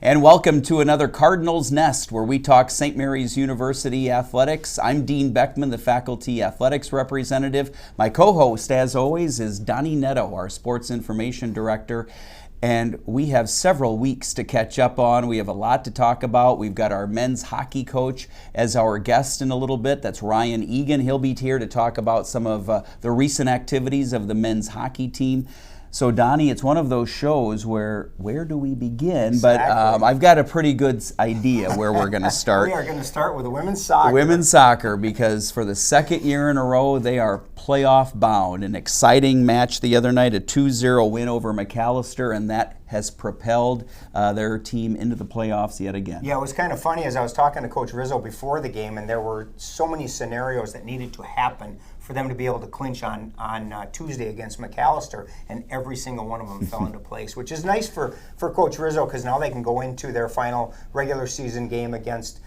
And welcome to another Cardinals Nest, where we talk St. Mary's University athletics. I'm Dean Beckman, the faculty athletics representative. My co-host, as always, is Donny Nadeau, our sports information director. And we have several weeks to catch up on. We have a lot to talk about. We've got our men's hockey coach as our guest in a little bit. That's Ryan Egan. He'll be here to talk about some of the recent activities of the men's hockey team. So, Donnie, it's one of those shows where do we begin? Exactly. But I've got a pretty good idea where we're going to start. We are going to start with women's soccer. Women's soccer, because for the second year in a row, they are playoff bound. An exciting match the other night, a 2-0 win over McAllister, and that has propelled their team into the playoffs yet again. Yeah, it was kind of funny as I was talking to Coach Rizzo before the game, and there were so many scenarios that needed to happen for them to be able to clinch on Tuesday against McAllister, and every single one of them fell into place, which is nice for Coach Rizzo, because now they can go into their final regular season game against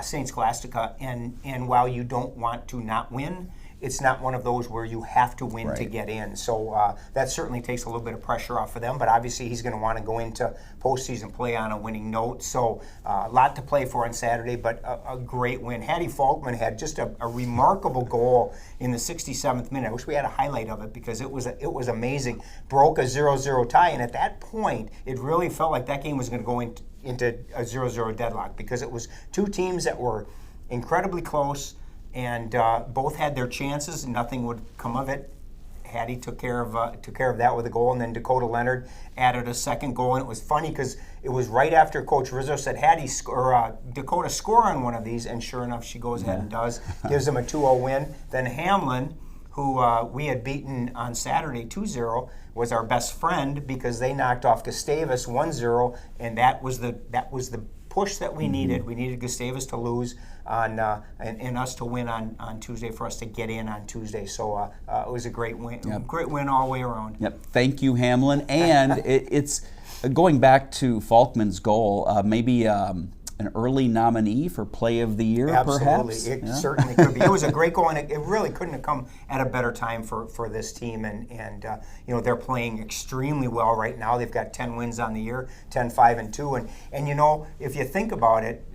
St. Scholastica, and while you don't want to not win, it's not one of those where you have to win to get in. So that certainly takes a little bit of pressure off of them, but obviously he's going to want to go into postseason play on a winning note. So a lot to play for on Saturday, but a great win. Hattie Falkman had just a remarkable goal in the 67th minute. I wish we had a highlight of it, because it was amazing. Broke a 0-0 tie, and at that point, it really felt like that game was going to go into a 0-0 deadlock, because it was two teams that were incredibly close, and both had their chances, and nothing would come of it. Hattie took care of that with a goal, and then Dakota Leonard added a second goal. And it was funny because it was right after Coach Rizzo said Dakota score on one of these, and sure enough, she goes ahead and does, gives them a 2-0 win. Then Hamlin, who we had beaten on Saturday 2-0, was our best friend, because they knocked off Gustavus 1-0, and that was the push that we needed. We needed Gustavus to lose and us to win on Tuesday, for us to get in on Tuesday. So it was a great win. Great win all the way around. Yep. Thank you, Hamlin. And it's going back to Falkman's goal, maybe an early nominee for Play of the Year, perhaps? Absolutely. It certainly could be. It was a great goal, and it really couldn't have come at a better time for this team. And they're playing extremely well right now. They've got 10 wins on the year, 10-5-2. And if you think about it,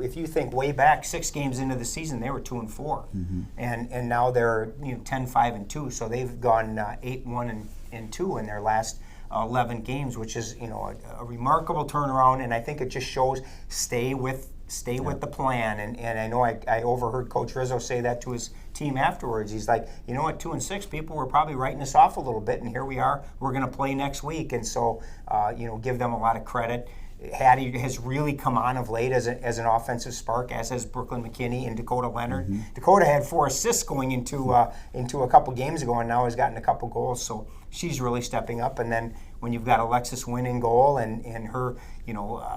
if you think way back 6 games into the season, they were 2-4. Mm-hmm. And now they're 10-5-2. So they've gone 8-1-2 in their last 11 games, which is a remarkable turnaround, and I think it just shows stay with the plan. And I know I overheard Coach Rizzo say that to his team afterwards. He's like, 2-6, people were probably writing us off a little bit, and here we are. We're going to play next week, and so give them a lot of credit. Hattie has really come on of late as an offensive spark, as has Brooklyn McKinney and Dakota Leonard. Mm-hmm. Dakota had 4 assists going into a couple games ago, and now has gotten a couple goals. So she's really stepping up. And then when you've got Alexis Wynn in goal and her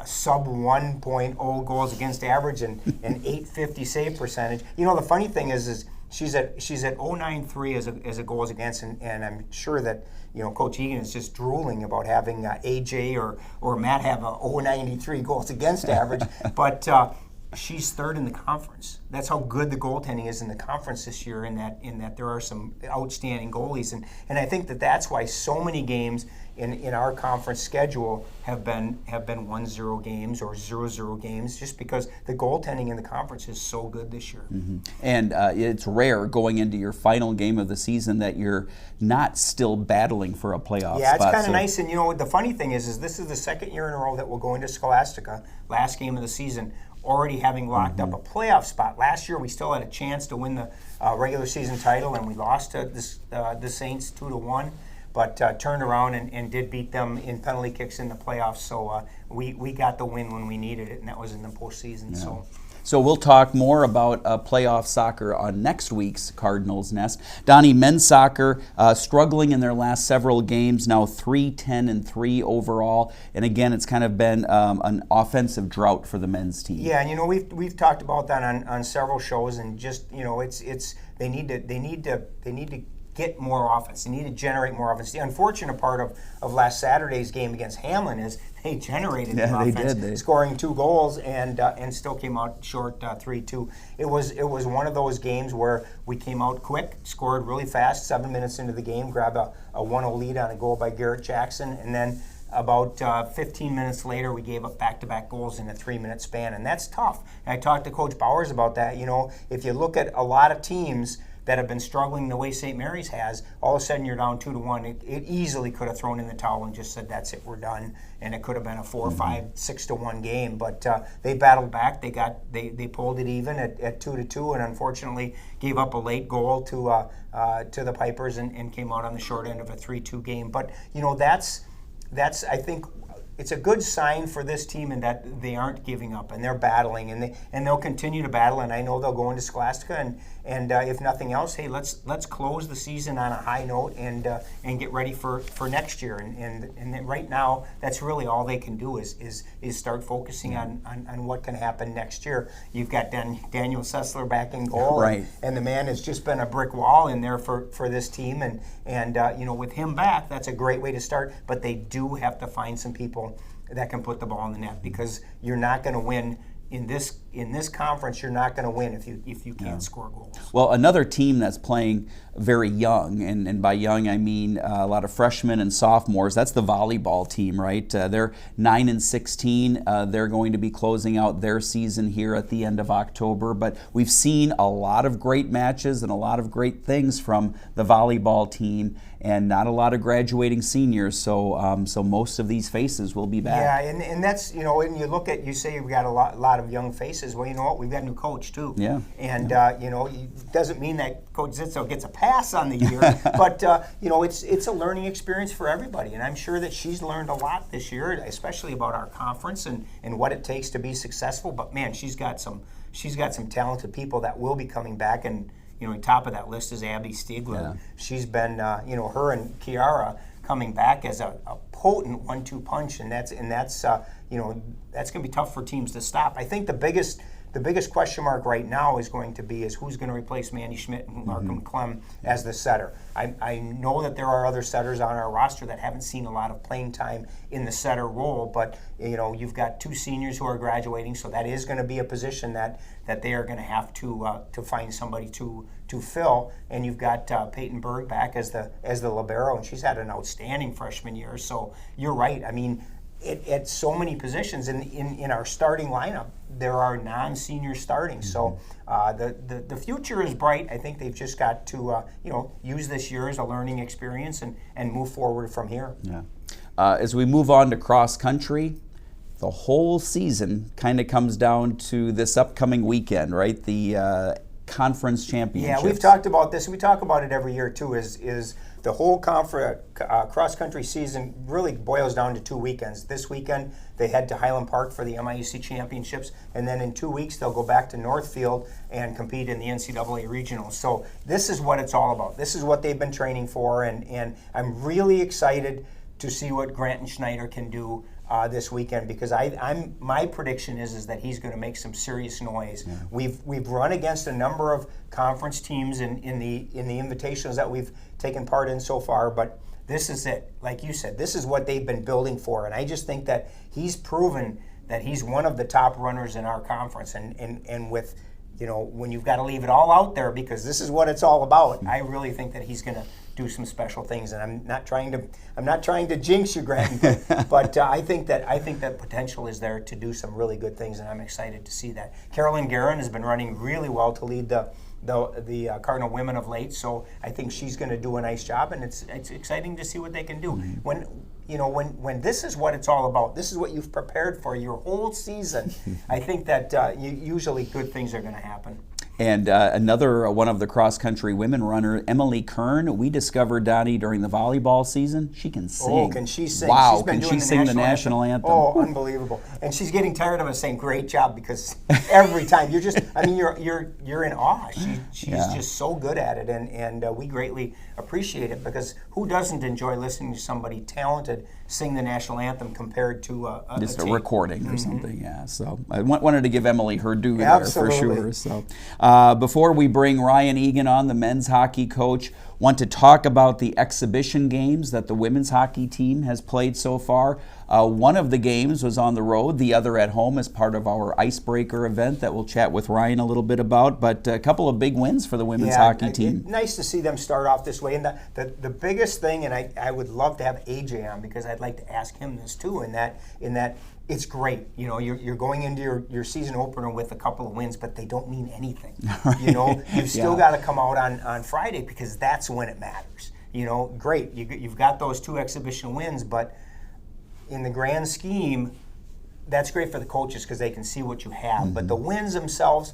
sub 1.0 goals against average and an 850 save percentage. The funny thing is she's at 0.93 as a goals against, and I'm sure that Coach Egan is just drooling about having AJ or Matt have a 0.93 goals against average, but she's third in the conference. That's how good the goaltending is in the conference this year. In that there are some outstanding goalies, and I think that's why so many games in our conference schedule have been 1-0 games or 0-0 games, just because the goaltending in the conference is so good this year. Mm-hmm. And it's rare going into your final game of the season that you're not still battling for a playoff spot. Yeah, it's kind of nice. And the funny thing is this is the second year in a row that we'll go into Scholastica, last game of the season, already having locked up a playoff spot. Last year we still had a chance to win the regular season title, and we lost to the Saints 2-1. But turned around and did beat them in penalty kicks in the playoffs. So we got the win when we needed it, and that was in the postseason. Yeah. So we'll talk more about playoff soccer on next week's Cardinals Nest. Donnie, men's soccer struggling in their last several games, now 3-10-3 overall. And again, it's kind of been an offensive drought for the men's team. Yeah, and we've talked about that on several shows, and just it's they need to get more offense. They need to generate more offense. The unfortunate part of last Saturday's game against Hamlin is they generated offense, scoring 2 goals and still came out short 3-2. It was one of those games where we came out quick, scored really fast, 7 minutes into the game, grabbed a 1-0 lead on a goal by Garrett Jackson, and then about 15 minutes later, we gave up back-to-back goals in a 3-minute span, and that's tough. And I talked to Coach Bowers about that. You know, if you look at a lot of teams that have been struggling the way St. Mary's has, all of a sudden you're down 2-1. It easily could have thrown in the towel and just said, that's it, we're done. And it could have been a 4, 5, 6-1 game. But they battled back. They pulled it even at 2-2, and unfortunately gave up a late goal to the Pipers and came out on the short end of a 3-2 game. But you know, that's I think it's a good sign for this team in that they aren't giving up and they're battling and they'll continue to battle. And I know they'll go into Scholastica and if nothing else, hey, let's close the season on a high note and get ready for next year. And then right now, that's really all they can do is start focusing on what can happen next year. You've got Daniel Sessler back in goal, right, and the man has just been a brick wall in there for this team. And you know, with him back, that's a great way to start. But they do have to find some people that can put the ball in the net, because you're not going to win in this conference. You're not going to win if you can't score goals. Well, another team that's playing very young, and by young I mean a lot of freshmen and sophomores, that's the volleyball team, right? They're 9-16. They're going to be closing out their season here at the end of October. But we've seen a lot of great matches and a lot of great things from the volleyball team, and not a lot of graduating seniors. So so most of these faces will be back. Yeah, and that's, you know, when you look at, you say you've got a lot of young faces. Well, you know what? We've got a new coach too. Yeah. And you know, it doesn't mean that Coach Zitzo gets a pass on the year, but you know, it's a learning experience for everybody. And I'm sure that she's learned a lot this year, especially about our conference and what it takes to be successful. But man, she's got some talented people that will be coming back. And you know, on top of that list is Abby Stiegler. Yeah. She's been, you know, her and Kiara coming back as a potent 1-2 punch, and that's you know, that's going to be tough for teams to stop. I think the biggest question mark right now is going to be who's going to replace Mandy Schmidt and Larkin Clem as the setter. I know that there are other setters on our roster that haven't seen a lot of playing time in the setter role, but you know, you've got 2 seniors who are graduating, so that is going to be a position that they are going to have to find somebody to fill. And you've got Peyton Berg back as the libero, and she's had an outstanding freshman year. So you're right. I mean, at so many positions in our starting lineup, there are non-seniors starting. So the future is bright. I think they've just got to you know, use this year as a learning experience and move forward from here. Yeah. As we move on to cross country, the whole season kind of comes down to this upcoming weekend, right? The conference championships. Yeah, we've talked about this. We talk about it every year too. Is the whole cross-country season really boils down to 2 weekends. This weekend, they head to Highland Park for the MIUC Championships, and then in 2 weeks, they'll go back to Northfield and compete in the NCAA Regionals. So this is what it's all about. This is what they've been training for, and I'm really excited to see what Grant and Schneider can do this weekend, because my prediction is that he's going to make some serious noise. Yeah. We've run against a number of conference teams in the invitationals that we've taken part in so far, but this is it. Like you said, this is what they've been building for, and I just think that he's proven that he's one of the top runners in our conference, and with, you know, when you've got to leave it all out there because this is what it's all about, I really think that he's going to do some special things. And I'm not trying to jinx you, Grant, but I think that potential is there to do some really good things, and I'm excited to see that. Carolyn Guerin has been running really well to lead the Cardinal women of late, so I think she's going to do a nice job, and it's exciting to see what they can do. When this is what it's all about, this is what you've prepared for your whole season, I think that usually good things are going to happen. And another one of the cross-country women runner, Emily Kern, we discovered, Donnie, during the volleyball season, she can sing. Oh, can she sing? Wow, she's been can doing she sing the national anthem? Oh, unbelievable. And she's getting tired of us saying great job, because every time you're in awe. She's just so good at it, and we greatly appreciate it, because who doesn't enjoy listening to somebody talented sing the national anthem compared to just a recording or something? Yeah, so I wanted to give Emily her due Absolutely. there for sure. So before we bring Ryan Egan on, the men's hockey coach, Want to talk about the exhibition games that the women's hockey team has played so far. One of the games was on the road, the other at home as part of our icebreaker event that we'll chat with Ryan a little bit about. But a couple of big wins for the women's hockey team. Nice to see them start off this way. And the biggest thing, and I would love to have AJ on because I'd like to ask him this too, in that it's great. You know, you're going into your season opener with a couple of wins, but they don't mean anything. Right. You know, you've still got to come out on Friday because that's when it matters. You know, great. You've got those 2 exhibition wins, but in the grand scheme, that's great for the coaches because they can see what you have. Mm-hmm. But the wins themselves,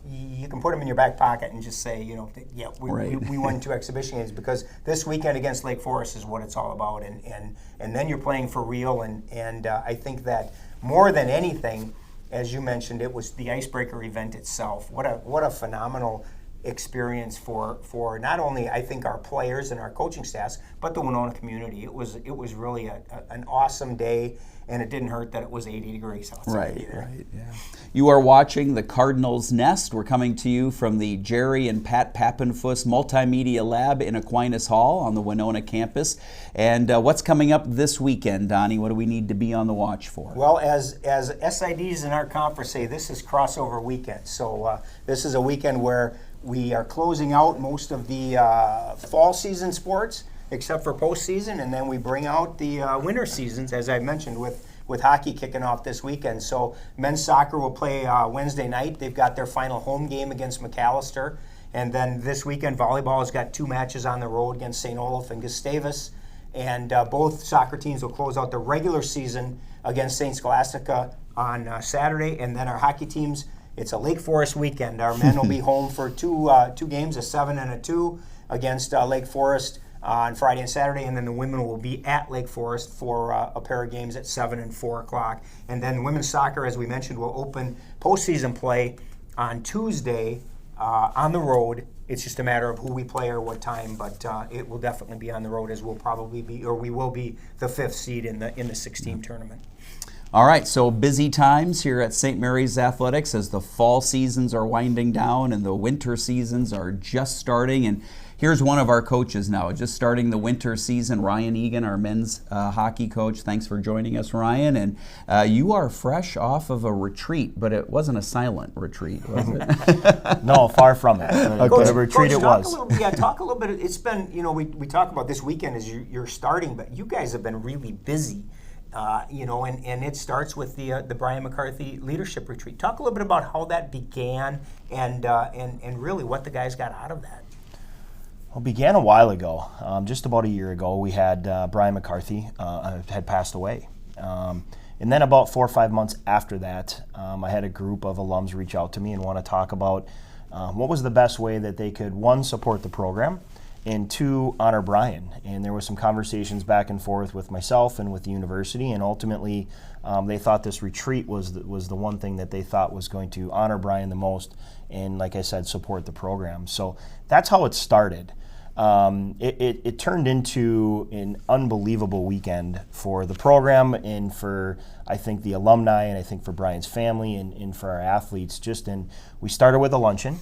you can put them in your back pocket and just say, you know, yeah, we won 2 exhibition games because this weekend against Lake Forest is what it's all about, and then you're playing for real. And I think that more than anything, as you mentioned, it was the icebreaker event itself. What a phenomenal experience for not only I think our players and our coaching staffs, but the Winona community. It was really an awesome day. And it didn't hurt that it was 80 degrees outside either. Right, yeah. You are watching the Cardinals Nest. We're coming to you from the Jerry and Pat Pappenfuss Multimedia Lab in Aquinas Hall on the Winona campus. And what's coming up this weekend, Donnie? What do we need to be on the watch for? Well, as SIDs in our conference say, this is crossover weekend. So this is a weekend where we are closing out most of the fall season sports, except for postseason, and then we bring out the winter seasons, as I mentioned, with hockey kicking off this weekend. So men's soccer will play Wednesday night. They've got their final home game against McAllister. And then this weekend, volleyball has got 2 matches on the road against St. Olaf and Gustavus. And both soccer teams will close out the regular season against St. Scholastica on Saturday. And then our hockey teams, it's a Lake Forest weekend. Our men will be home for two games, a 7 and a 2 against Lake Forest on Friday and Saturday, and then the women will be at Lake Forest for a pair of games at 7 and 4 o'clock. And then women's soccer, as we mentioned, will open postseason play on Tuesday on the road. It's just a matter of who we play or what time, but it will definitely be on the road, as we'll probably be, or we will be, the 5th seed in the 6-team tournament. All right, so busy times here at St. Mary's Athletics as the fall seasons are winding down and the winter seasons are just starting. And here's one of our coaches now, just starting the winter season, Ryan Egan, our men's hockey coach. Thanks for joining us, Ryan. And you are fresh off of a retreat, but it wasn't a silent retreat, was it? No, far from it. But a retreat it was. Talk a little bit. It's been, you know, we talk about this weekend as you're starting, but you guys have been really busy. You know, and it starts with the Brian McCarthy Leadership Retreat. Talk a little bit about how that began and really what the guys got out of that. Well, it began a while ago. Just about a year ago, we had Brian McCarthy had passed away. And then about 4 or 5 months after that, I had a group of alums reach out to me and want to talk about what was the best way that they could, 1, support the program, and 2, honor Brian. And there was some conversations back and forth with myself and with the university, and ultimately they thought this retreat was the one thing that they thought was going to honor Brian the most, and like I said, support the program. So that's how it started. It turned into an unbelievable weekend for the program and for, I think, the alumni, and I think for Brian's family and for our athletes. We started with a luncheon,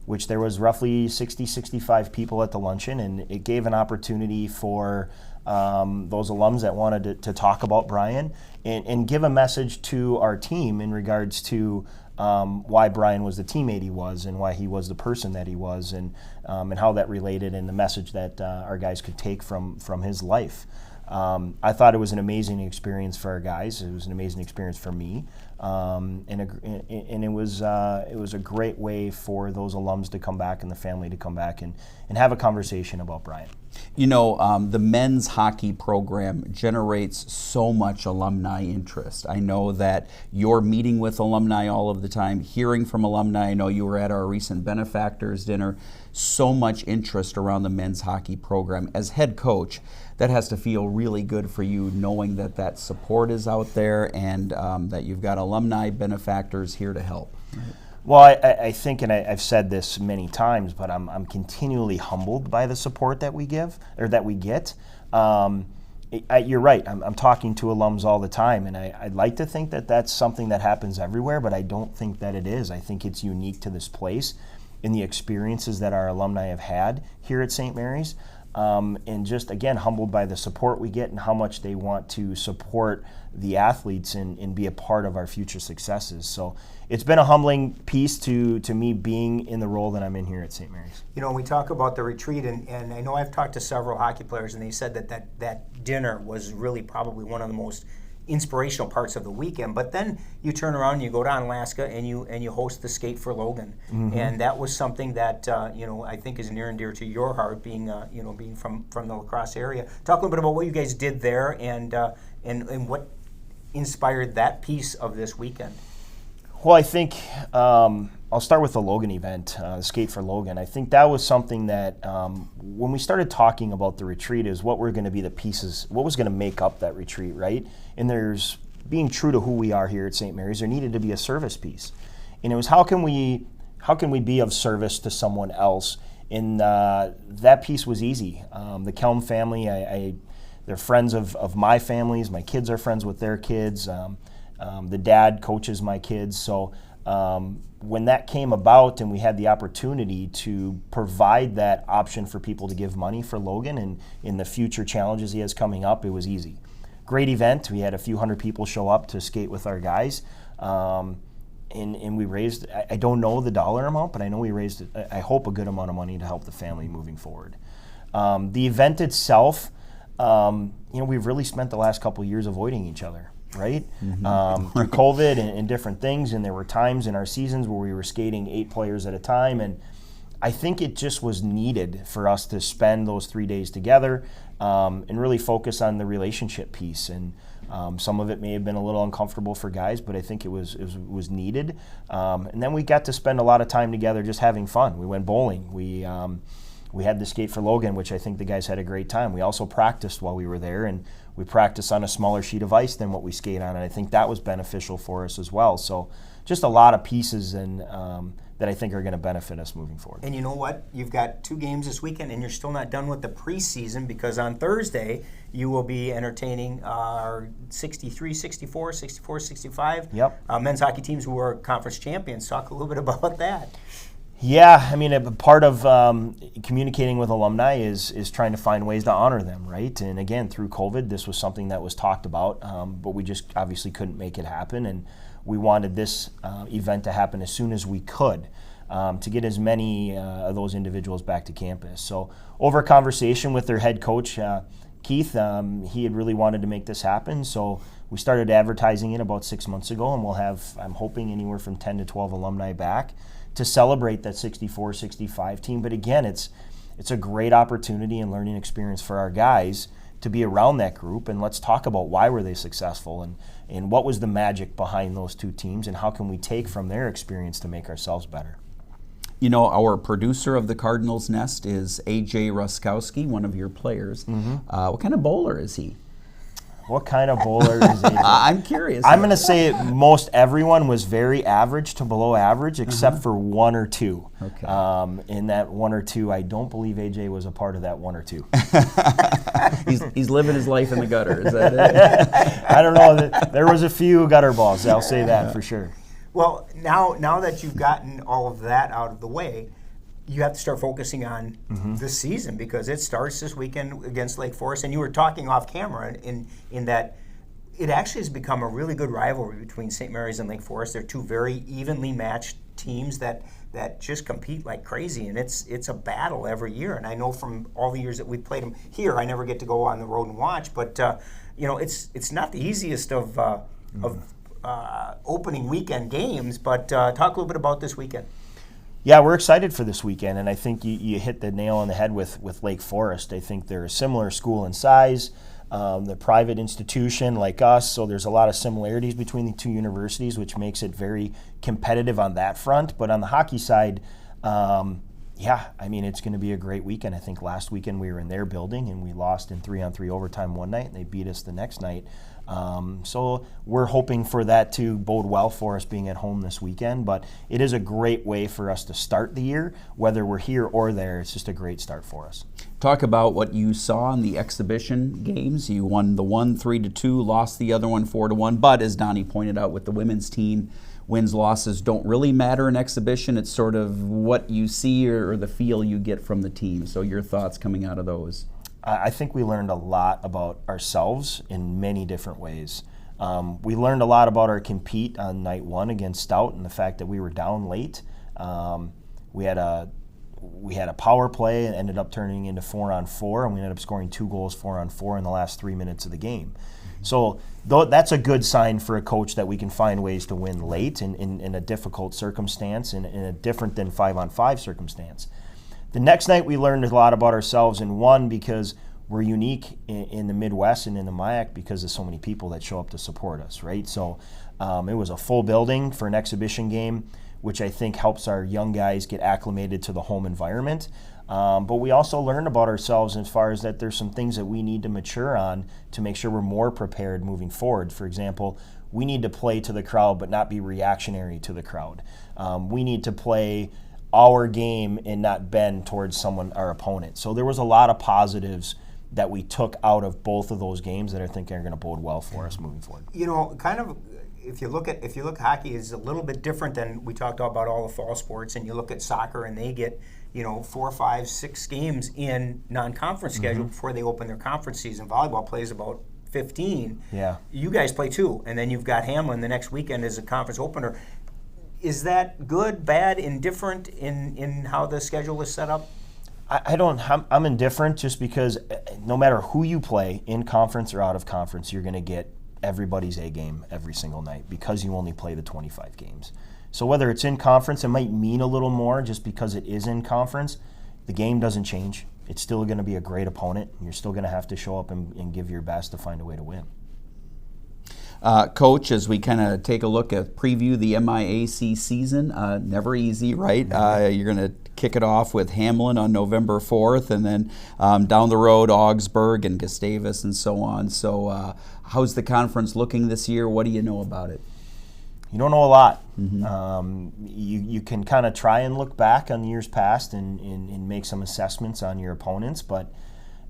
which there was roughly 65 people at the luncheon, and it gave an opportunity for those alums that wanted to talk about Brian and give a message to our team in regards to why Brian was the teammate he was and why he was the person that he was, and how that related, and the message that our guys could take from his life. I thought it was an amazing experience for our guys. It was an amazing experience for me, and it was a great way for those alums to come back and the family to come back and have a conversation about Brian. You know, the men's hockey program generates so much alumni interest. I know that you're meeting with alumni all of the time, hearing from alumni. I know you were at our recent benefactors dinner. So much interest around the men's hockey program. As head coach, that has to feel really good for you, knowing that support is out there and that you've got alumni benefactors here to help. Right? Well, I think, and I've said this many times, but I'm continually humbled by the support that we give, or that we get. You're right. I'm talking to alums all the time, and I'd like to think that that's something that happens everywhere, but I don't think that it is. I think it's unique to this place. in the experiences that our alumni have had here at St. Mary's. And just, again, humbled by the support we get and how much they want to support the athletes and be a part of our future successes. So it's been a humbling piece to me being in the role that I'm in here at St. Mary's. You know, we talk about the retreat, and I know I've talked to several hockey players, and they said that dinner was really probably one of the most inspirational parts of the weekend. But then you turn around and you go down Alaska and you host the Skate for Logan, and that was something that I think is near and dear to your heart, being being from the La Crosse area. Talk a little bit about what you guys did there and what inspired that piece of this weekend. Well, I think I'll start with the Logan event, the Skate for Logan. I think that was something that when we started talking about the retreat is what were going to be the pieces, what was going to make up that retreat, right? And there's being true to who we are here at St. Mary's, there needed to be a service piece. And it was how can we be of service to someone else? And that piece was easy. The Kelm family, they're friends of my families. My kids are friends with their kids. The dad coaches my kids. So when that came about and we had the opportunity to provide that option for people to give money for Logan and in the future challenges he has coming up, it was easy. Great event. We had a few hundred people show up to skate with our guys. And we raised, I don't know the dollar amount, but I know we raised, I hope, a good amount of money to help the family moving forward. The event itself, we've really spent the last couple of years avoiding each other, right? Through COVID and different things, and there were times in our seasons where we were skating 8 players at a time, and I think it just was needed for us to spend those 3 days together and really focus on the relationship piece. And some of it may have been a little uncomfortable for guys, but I think it was needed. And then we got to spend a lot of time together just having fun. We went bowling. We had the Skate for Logan, which I think the guys had a great time. We also practiced while we were there, and we practiced on a smaller sheet of ice than what we skate on, and I think that was beneficial for us as well. So just a lot of pieces and that I think are going to benefit us moving forward. And you know what? You've got 2 games this weekend, and you're still not done with the preseason, because on Thursday you will be entertaining our 63, 64, 64, 65 men's hockey teams who are conference champions. Talk a little bit about that. Yeah, I mean, a part of communicating with alumni is trying to find ways to honor them, right? And again, through COVID, this was something that was talked about, but we just obviously couldn't make it happen. And we wanted this event to happen as soon as we could to get as many of those individuals back to campus. So over a conversation with their head coach, Keith, he had really wanted to make this happen. So we started advertising it about 6 months ago, and we'll have, I'm hoping, anywhere from 10 to 12 alumni back to celebrate that 64-65 team. But again, it's a great opportunity and learning experience for our guys to be around that group, and let's talk about why were they successful and what was the magic behind those 2 teams, and how can we take from their experience to make ourselves better. You know, our producer of the Cardinals Nest is AJ Ruskowski, one of your players. What kind of bowler is he? What kind of bowler is AJ? I'm curious. I'm going to say most everyone was very average to below average, except for 1 or 2. Okay. In that 1 or 2, I don't believe AJ was a part of that 1 or 2. He's living his life in the gutter. Is that it? I don't know. There was a few gutter balls. I'll say that for sure. Well, now that you've gotten all of that out of the way, you have to start focusing on this season, because it starts this weekend against Lake Forest. And you were talking off camera in that it actually has become a really good rivalry between St. Mary's and Lake Forest. They're 2 very evenly matched teams that just compete like crazy, and it's a battle every year. And I know from all the years that we've played them here, I never get to go on the road and watch, but it's not the easiest of opening weekend games. But talk a little bit about this weekend. Yeah, we're excited for this weekend, and I think you hit the nail on the head with Lake Forest. I think they're a similar school in size. The private institution like us, so there's a lot of similarities between the 2 universities, which makes it very competitive on that front. But on the hockey side, it's going to be a great weekend. I think last weekend we were in their building and we lost in 3-on-3 overtime one night, and they beat us the next night. So we're hoping for that to bode well for us being at home this weekend. But it is a great way for us to start the year, whether we're here or there. It's just a great start for us. Talk about what you saw in the exhibition games. You won the one 3-2, lost the other one 4-1. But as Donnie pointed out with the women's team, wins, losses don't really matter in exhibition. It's sort of what you see or the feel you get from the team. So your thoughts coming out of those? I think we learned a lot about ourselves in many different ways. We learned a lot about our compete on night one against Stout and the fact that we were down late. We had a power play and ended up turning into 4-on-4, and we ended up scoring 2 goals 4-on-4 in the last 3 minutes of the game. So that's a good sign for a coach that we can find ways to win late in a difficult circumstance, in a different than 5-on-5 circumstance. The next night we learned a lot about ourselves, and one, because we're unique in the Midwest and in the MIAC because of so many people that show up to support us, right? So it was a full building for an exhibition game, which I think helps our young guys get acclimated to the home environment. But we also learned about ourselves as far as that there's some things that we need to mature on to make sure we're more prepared moving forward. For example, we need to play to the crowd but not be reactionary to the crowd. We need to play our game and not bend towards our opponent. So there was a lot of positives that we took out of both of those games that I think are going to bode well for us moving forward. You know, kind of, if you look hockey is a little bit different than we talked about all the fall sports, and you look at soccer and they get 4, 5, 6 games in non-conference schedule before they open their conference season. Volleyball plays about 15. Yeah. You guys play 2, and then you've got Hamlin the next weekend as a conference opener. Is that good, bad, indifferent in how the schedule is set up? I'm indifferent just because no matter who you play, in conference or out of conference, you're going to get everybody's A game every single night because you only play the 25 games. So whether it's in conference, it might mean a little more just because it is in conference. The game doesn't change. It's still going to be a great opponent. You're still going to have to show up and give your best to find a way to win. Coach, as we kind of take a look at preview the MIAC season, never easy, right? You're going to kick it off with Hamlin on November 4th, and then down the road, Augsburg and Gustavus and so on. So how's the conference looking this year? What do you know about it? You don't know a lot. You can kind of try and look back on the years past and make some assessments on your opponents, but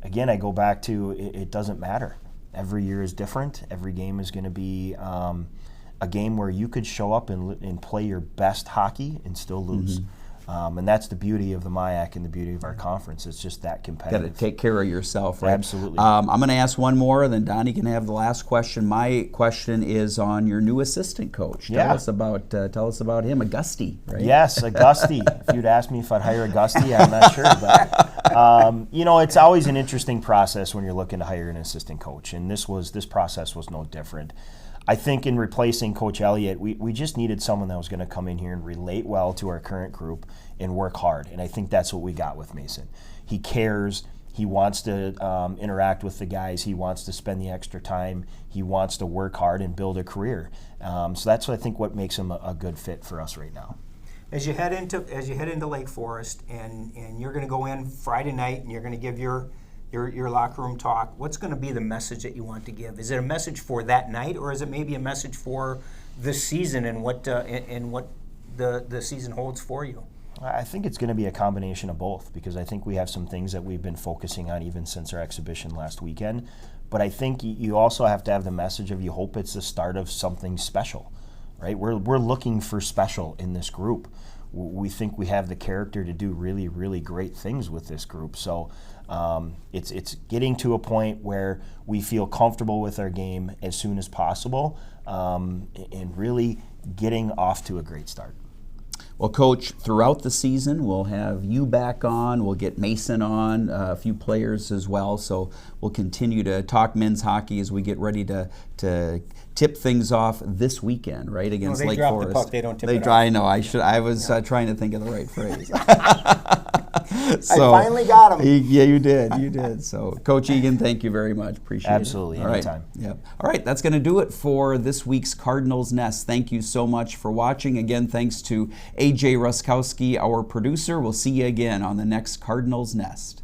again, I go back to it doesn't matter. Every year is different. Every game is going to be a game where you could show up and play your best hockey and still lose. And that's the beauty of the MIAC and the beauty of our conference. It's just that competitive. Got to take care of yourself, right? Absolutely. I'm going to ask one more, and then Donnie can have the last question. My question is on your new assistant coach. Tell us about him, Augusti, right? Yes, Augusti. If you'd asked me if I'd hire Augusti, I'm not sure. But it's always an interesting process when you're looking to hire an assistant coach, and this process was no different. I think in replacing Coach Elliott, we just needed someone that was going to come in here and relate well to our current group and work hard. And I think that's what we got with Mason. He cares. He wants to interact with the guys. He wants to spend the extra time. He wants to work hard and build a career. So that's, I think, what makes him a good fit for us right now. As you head into Lake Forest and you're going to go in Friday night and you're going to give your locker room talk, what's going to be the message that you want to give? Is it a message for that night, or is it maybe a message for the season and what the season holds for you? I think it's going to be a combination of both, because I think we have some things that we've been focusing on even since our exhibition last weekend. But I think you also have to have the message of you hope it's the start of something special, right? We're looking for special in this group. We think we have the character to do really, really great things with this group. So it's getting to a point where we feel comfortable with our game as soon as possible and really getting off to a great start. Well, Coach, throughout the season, we'll have you back on. We'll get Mason on, a few players as well. So we'll continue to talk men's hockey as we get ready to tip things off this weekend, right, against Lake Forest. They drop the puck. They don't tip it off. I know. I was trying to think of the right phrase. So, I finally got him. Yeah, you did. So, Coach Egan, thank you very much. Appreciate Absolutely. it. Absolutely. Anytime. Yep. All right, that's going to do it for this week's Cardinals Nest. Thank you so much for watching. Again, thanks to AJ Ruskowski, our producer. We'll see you again on the next Cardinals Nest.